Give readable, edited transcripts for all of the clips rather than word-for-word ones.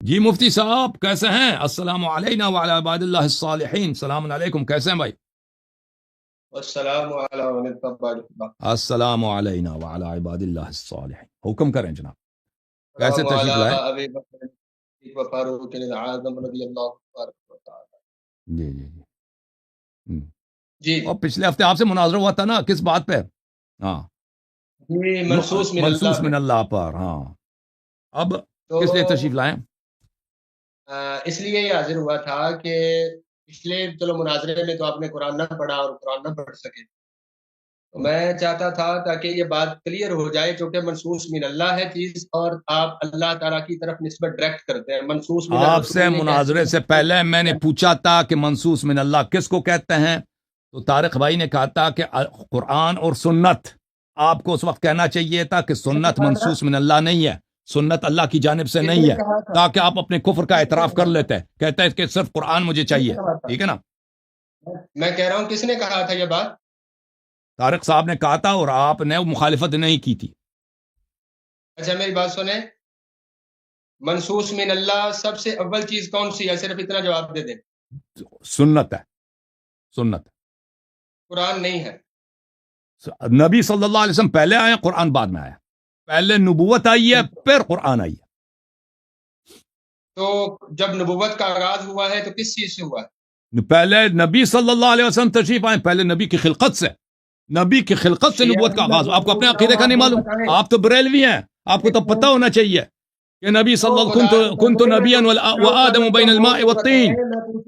جی مفتی صاحب کیسے ہیں؟ السلام علینا وعلی عباد اللہ الصالحین. السلام علیکم، کیسے ہیں بھائی؟ السلام علیکم. السلام علینا وعلی عباد اللہ الصالحین. حکم کریں جناب، کیسے السلام تشریف لائے؟ علی ابی بکر وفاروق اعظم رضی اللہ تعالی. جی جی جی. جی اور پچھلے ہفتے آپ سے مناظرہ ہوا تھا نا، کس بات پہ؟ ہاں، جی منصوص من منصوص اللہ من اللہ پر. ہاں، اب تو کس لیے تشریف لائیں؟ اس لیے یہ حاضر ہوا تھا کہ پچھلے چلو مناظرے میں تو آپ نے قرآن نہ پڑھا اور قرآن نہ پڑھ سکے، تو میں چاہتا تھا تاکہ یہ بات کلیئر ہو جائے، کیونکہ منصوص من اللہ ہے چیز اور آپ اللہ تعالیٰ کی طرف نسبت ڈائریکٹ کرتے ہیں. منصوص من آپ الرسول سے یہ مناظرے کیسے؟ سے پہلے میں نے پوچھا تھا کہ منصوص من اللہ کس کو کہتے ہیں، تو طارق بھائی نے کہا تھا کہ قرآن اور سنت. آپ کو اس وقت کہنا چاہیے تھا کہ سنت منصوص من اللہ نہیں ہے، سنت اللہ کی جانب سے نہیں ہے، تاکہ آپ اپنے کفر کا اعتراف کر لیتے. کہتے ہیں کہ صرف قرآن مجھے چاہیے. ٹھیک ہے نا؟ میں کہہ رہا ہوں کس نے کہا تھا یہ بات؟ طارق صاحب نے کہا تھا اور آپ نے مخالفت نہیں کی تھی. اچھا میری بات سنیں، منصوص من اللہ سب سے اول چیز کون سی ہے؟ صرف اتنا جواب دے دیں. سنت ہے، سنت. قرآن نہیں ہے. نبی صلی اللہ علیہ وسلم پہلے آئے، قرآن بعد میں آیا. پہلے نبوت آئی ہے، پھر قرآن آئی ہے. تو جب نبوت کا آغاز ہوا ہے تو کس چیز سے ہوا ہے؟ پہلے نبی صلی اللہ علیہ وسلم تشریف آئے، پہلے نبی کی خلقت سے، نبی کی خلقت سے نبوت کا آغاز. آپ کو اپنے عقیدے کا نہیں معلوم؟ آپ تو بریلوی ہیں، آپ کو تو پتہ ہونا چاہیے کہ نبی صلی اللہ علیہ وسلم کنت نبیا وآدم بین الماء والطین.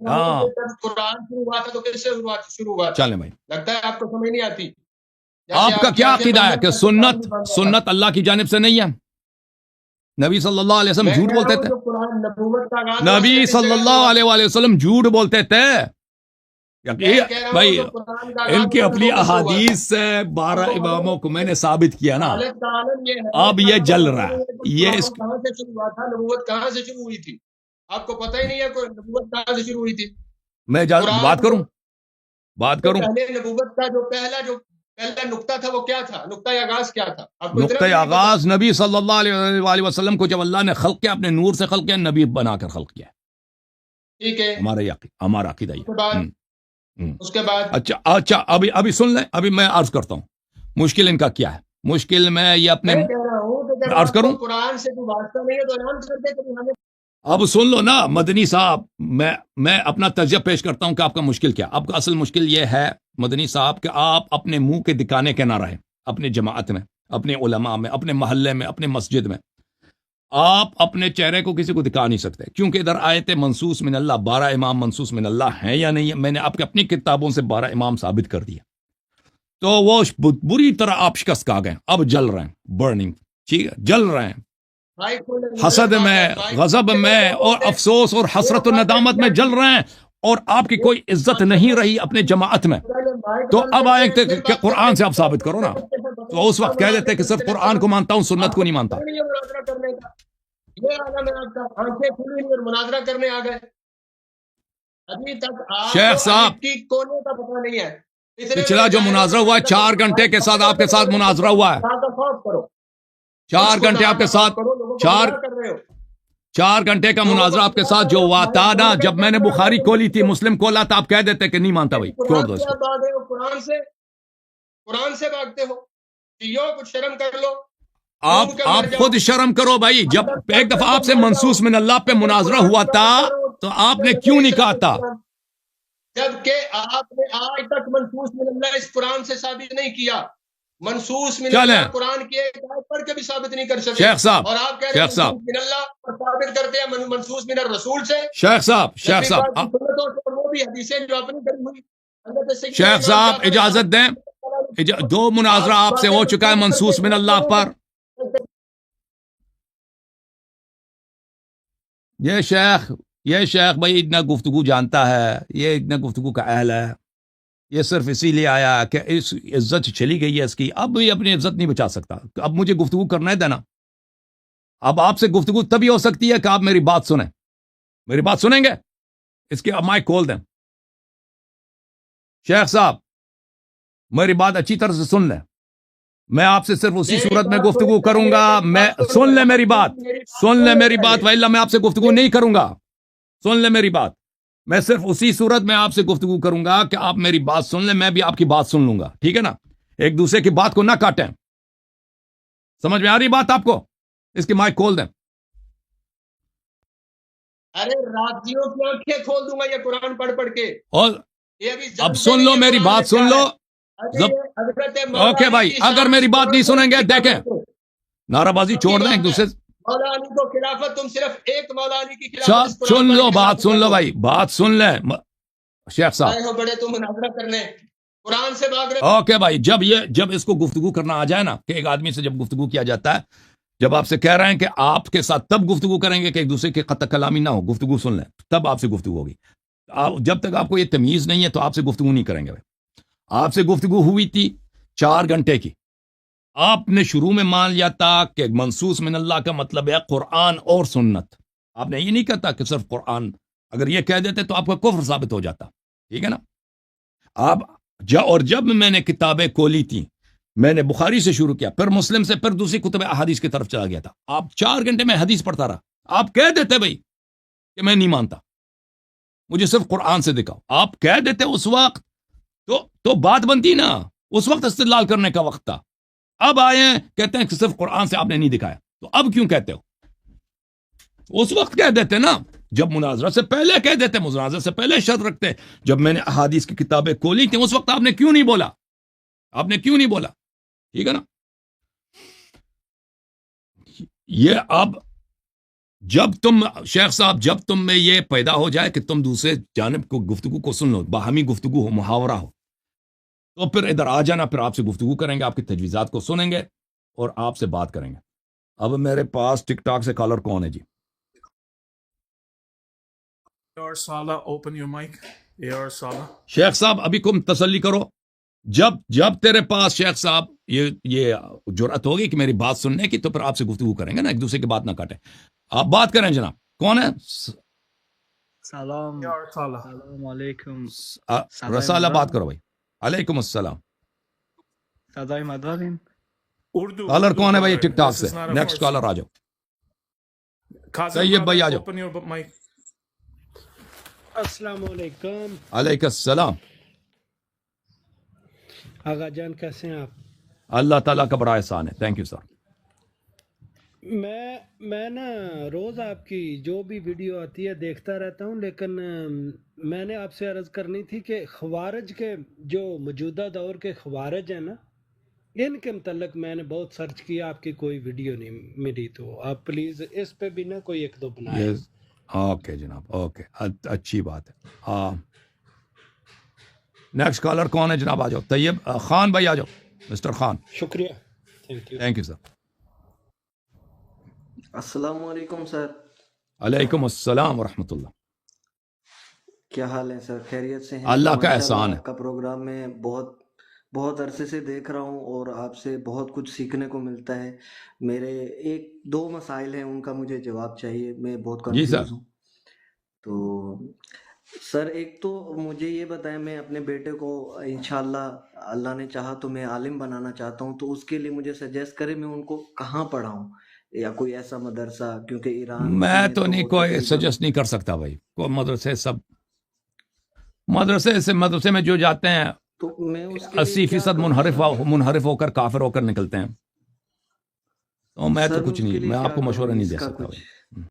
ہاں قرآن شروع ہوا تھا تو کس سے شروع ہوا تھا؟ چلیں بھائی، لگتا ہے آپ کو سمجھ نہیں آتی. آپ کا کیا عقیدہ ہے کہ سنت اللہ کی جانب سے نہیں ہے؟ نبی صلی اللہ علیہ وسلم جھوٹ بولتے تھے. نبی صلی اللہ علیہ وآلہ وسلم جھوٹ بولتے تھے. بھائی ان کی اپنی احادیث سے 12 اماموں کو میں نے ثابت کیا نا. اب یہ جل رہا ہے. یہ اس کہاں سے شروع ہوا تھا؟ نبوت کہاں سے شروع ہوئی تھی؟ آپ کو پتہ ہی نہیں ہے کوئی نبوت کہاں سے شروع ہوئی تھی. میں بات کروں. پہلے نبوت کا جو پہلا نقطہ تھا وہ کیا تھا؟ نقطہ آغاز کیا تھا؟ نقطہ آغاز نبی صلی اللہ علیہ وآلہ وسلم کو جب اللہ نے خلق کیا، اپنے نور سے خلق کیا، نبی بنا کر خلق کیا. ٹھیک ہے، ہمارا عقیدہ یہ. اس کے بعد اچھا ابھی سن لیں. ابھی میں عرض کرتا ہوں مشکل ان کا کیا ہے. مشکل میں یہ اپنے عرض کروں. قرآن سے کوئی واسطہ نہیں ہے تو اعلان کر دے کہ ہمیں. اب سن لو نا مدنی صاحب، میں اپنا تجزیہ پیش کرتا ہوں کہ آپ کا مشکل کیا. آپ کا اصل مشکل یہ ہے مدنی صاحب کہ آپ اپنے منہ کے دکانے کے نہ رہیں. اپنے جماعت میں، اپنے علماء میں، اپنے محلے میں، اپنے مسجد میں آپ اپنے چہرے کو کسی کو دکھا نہیں سکتے، کیونکہ ادھر آیت منصوص من اللہ 12 امام منصوص من اللہ ہیں یا نہیں ہے. میں نے آپ کے اپنی کتابوں سے 12 امام ثابت کر دیا. تو وہ بری طرح آپ شکست کھا گئے. اب جل رہے ہیں، برننگ. ٹھیک ہے، جل رہے ہیں حسد میں، غضب میں، اور افسوس اور حسرت و ندامت میں جل رہے ہیں، اور آپ کی کوئی عزت نہیں رہی اپنے جماعت میں. تو اب آئے کہ قرآن سے آپ ثابت کرو نا. تو اس وقت کہہ دیتے کہ صرف قرآن کو مانتا ہوں، سنت کو نہیں مانتا. مناظرہ کرنے آ گئے. ابھی تک شیخ صاحب کونے کا پتہ نہیں ہے. پچھلا جو مناظرہ ہوا ہے 4 گھنٹے کے ساتھ آپ کے ساتھ مناظرہ ہوا ہے. 4 گھنٹے آپ کے ساتھ 4 گھنٹے کا مناظرہ آپ کے ساتھ جو ہوا تھا نا، جب میں نے بخاری کھولی تھی، مسلم کھولا تھا، آپ کہہ دیتے کہ نہیں مانتا. بھائی چھوڑ دو اس کو. قرآن سے بھاگتے ہو. کچھ شرم کر لو. آپ خود شرم کرو بھائی. جب ایک دفعہ آپ سے منصوص من اللہ پہ مناظرہ ہوا تھا تو آپ نے کیوں نہیں کہا تھا؟ جبکہ آپ نے آج تک منصوص من اللہ اس قرآن سے ثابت نہیں کیا. منصوص من چلیں اللہ قرآن کی ایک آیت پڑھ کے بھی ثابت نہیں کر سکے. شیخ صاحب، اور آپ کہہ رہے ہیں منصوص من اللہ اور ثابت کرتے ہیں منصوص من الرسول سے. شیخ صاحب وہ بھی حدیثیں جو اپنی کری ہوئی. شیخ صاحب اجازت دیں. 2 مناظرہ آپ سے ہو چکا ہے منصوص من اللہ پر. یہ شیخ بھائی اتنا گفتگو جانتا ہے، یہ اتنا گفتگو کا اہل ہے. یہ صرف اسی لیے آیا کہ اس عزت چلی گئی ہے اس کی، اب بھی اپنی عزت نہیں بچا سکتا. اب مجھے گفتگو کرنا ہے دینا. اب آپ سے گفتگو تبھی ہو سکتی ہے کہ آپ میری بات سنیں. میری بات سنیں گے؟ اس کی اب مائک کھول دیں. شیخ صاحب میری بات اچھی طرح سے سن لیں. میں آپ سے صرف اسی صورت میں گفتگو کروں گا. میں سن لے میری بات, سن لے میری بات, وإلا میں آپ سے گفتگو نہیں کروں گا. سن لے میری بات. میں صرف اسی صورت میں آپ سے گفتگو کروں گا کہ آپ میری بات سن لیں, میں بھی آپ کی بات سن لوں گا. ٹھیک ہے نا؟ ایک دوسرے کی بات کو نہ کاٹیں. سمجھ میں آ رہی بات آپ کو؟ اس کی مائک کھول دیں. ارے راتیوں کی آنکھیں کھول دوں گا یہ قرآن پڑھ پڑھ کے. اور یہ ابھی اب جانتے سن نہیں لو یہ میری قرآن بات, میں سن کیا لو. ہے. ارے یہ حضرت مولا اوکے علی بھائی, کی اگر شان میری بات قرآن نہیں کو سنیں گے, کتاب دیکھیں, میں نعرہ بازی چھوڑ دیں ایک دوسرے. مولا علی کو خلافت, تم صرف ایک مولا علی کی خلافت اس قرآن سن پاک لو کے بات, خلاف سن کر لو دو. بھائی, بات سن لیں شیخ صاحب. آئے ہو بڑے تم مناظرہ کرنے, قرآن سے بھاگ رہے. اوکے بھائی, جب اس کو گفتگو کرنا آ جائے نا, کہ ایک آدمی سے جب گفتگو کیا جاتا ہے, جب آپ سے کہہ رہے ہیں کہ آپ کے ساتھ تب گفتگو کریں گے کہ ایک دوسرے کے قطع کلامی نہ ہو, گفتگو سن لیں, تب آپ سے گفتگو ہوگی. جب تک آپ کو یہ تمیز نہیں ہے تو آپ سے گفتگو نہیں کریں گے بھائی. آپ سے گفتگو ہوئی تھی 4 گھنٹے کی. آپ نے شروع میں مان لیا تھا کہ منصوص من اللہ کا مطلب ہے قرآن اور سنت. آپ نے یہ نہیں کہتا کہ صرف قرآن, اگر یہ کہہ دیتے تو آپ کا کفر ثابت ہو جاتا. ٹھیک ہے نا؟ آپ اور جب میں نے کتابیں کھولی تھی, میں نے بخاری سے شروع کیا, پھر مسلم سے, پھر دوسری کتب احادیث کی طرف چلا گیا تھا. آپ 4 گھنٹے میں حدیث پڑھتا رہا. آپ کہہ دیتے بھائی کہ میں نہیں مانتا, مجھے صرف قرآن سے دکھاؤ. آپ کہہ دیتے اس وقت تو بات بنتی نا. اس وقت استدلال کرنے کا وقت تھا. اب آئے کہتے ہیں کہ صرف قرآن سے آپ نے نہیں دکھایا, تو اب کیوں کہتے ہو؟ اس وقت کہہ دیتے نا, جب مناظرہ سے پہلے کہہ دیتے, مناظرہ سے پہلے شرط رکھتے. جب میں نے احادیث کی کتابیں کھولی تھیں اس وقت آپ نے کیوں نہیں بولا؟ آپ نے کیوں نہیں بولا؟ ٹھیک ہے نا؟ یہ اب جب تم شیخ صاحب, جب تم میں یہ پیدا ہو جائے کہ تم دوسرے جانب کو گفتگو کو سن لو, باہمی گفتگو ہو, محاورہ ہو, تو پھر ادھر آ جانا, پھر آپ سے گفتگو کریں گے, آپ کی تجویزات کو سنیں گے اور آپ سے بات کریں گے. اب میرے پاس ٹک ٹاک سے کالر کون ہے جی؟ Sala, open your mic. AR Sala. شیخ صاحب ابھی کم تسلی کرو. جب تیرے پاس شیخ صاحب یہ جرأت ہوگی کہ میری بات سننے کی, تو پھر آپ سے گفتگو کریں گے نا, ایک دوسرے کی بات نہ کاٹیں. آپ بات کریں جناب. کون ہے؟ سلام AR Sala. السلام علیکم. رسالہ بات کرو بھائی. علیکم السلام. صدای ما داریم؟ Urdu. کالر Urdu, کون ہے بھائی brother. ٹک ٹاک This سے؟ is not a next Farsi. Caller آ جاؤ. Kazim, طیب brother, بھائی آ جاؤ. open your mic. السلام علیکم. علیکم السلام. آغا جان کیسے ہیں آپ؟ اللہ تعالیٰ کا بڑا احسان ہے. Thank you sir. میں نا روز آپ کی جو بھی ویڈیو آتی ہے دیکھتا رہتا ہوں, لیکن میں نے آپ سے عرض کرنی تھی کہ خوارج کے جو موجودہ دور کے خوارج ہیں نا, ان کے متعلق میں نے بہت سرچ کیا, آپ کی کوئی ویڈیو نہیں ملی, تو آپ پلیز اس پہ بھی نا کوئی ایک دو بنائیں. اوکے جناب, اوکے, اچھی بات ہے. نیکسٹ کالر کون ہے جناب؟ آ جاؤ. طیب خان بھائی آ جاؤ. مسٹر خان. شکریہ. Thank you. Thank you sir. السلام علیکم سر. علیکم السلام ورحمۃ اللہ. کیا حال ہے سر؟ خیریت سے ہیں؟ اللہ کا ماشاء احسان ہے. آپ کا پروگرام میں بہت عرصے سے دیکھ رہا ہوں اور آپ سے بہت کچھ سیکھنے کو ملتا ہے. میرے 1-2 مسائل ہیں, ان کا مجھے جواب چاہیے, میں بہت جی سر. کنفیوز ہوں. تو سر ایک تو مجھے یہ بتائیں, میں اپنے بیٹے کو انشاءاللہ اللہ نے چاہا تو میں عالم بنانا چاہتا ہوں, تو اس کے لیے مجھے سجیسٹ کریں میں ان کو کہاں پڑھاؤں, یا کوئی ایسا مدرسہ, کیونکہ ایران میں تو نہیں کوئی سجیسٹ نہیں کر سکتا بھائی. کوئی مدرسے میں جو جاتے ہیں 80% منحرف ہو کر کافر ہو کر نکلتے ہیں. تو میں تو کچھ نہیں, میں آپ کو مشورہ نہیں دے سکتا بھائی.